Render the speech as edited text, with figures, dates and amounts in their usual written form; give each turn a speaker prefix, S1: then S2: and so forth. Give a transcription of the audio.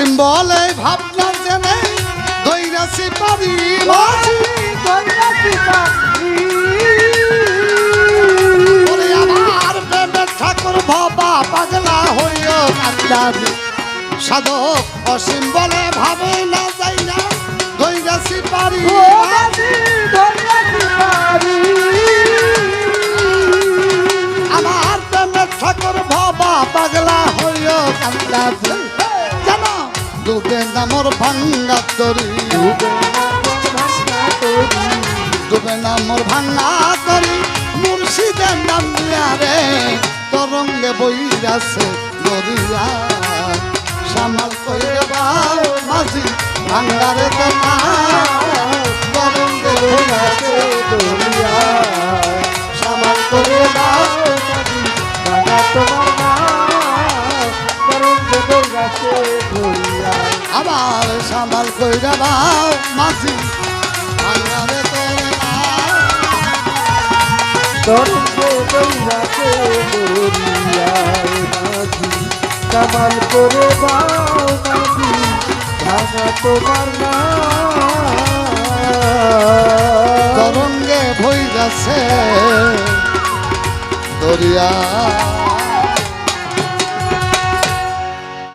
S1: অসীম বলে ভাবনা জেনে দৈরাসি পারি মাঝি ওরে আমার প্রেমের ঠাকুর বাবা পাগলা হইয়া কান্দাবি সাধক অসীম বলে ভাবে না যাই না দৈরাসি পারি আমার প্রেমের ঠাকুর বাবা পাগলা হইয়া কান্দাবি জানো ডুবে না মোর ভাঙ্গা তরি ডুবে না মোর ভাঙ্গা তরি মুর্শিদের নাম দিয়া রে তরঙ্গে বইরাছে দরিয়া সামাল করে বাও মাঝি ভাঙ্গারে তোমা তরঙ্গে বইরাছে দরিয়া সামাল করে বাও মাঝি ভাঙ্গা তোমার তরঙ্গে বইরাছে দরিয়া আবার সামাল করে বাও মাঝি ভাঙ্গারে তোমা
S2: তরঙ্গে বইরাছে দরিয়া মাঝি কামাল করে বাও মাঝি ভাঙা তোমার না
S1: তরঙ্গে বইরাছে দরিয়া।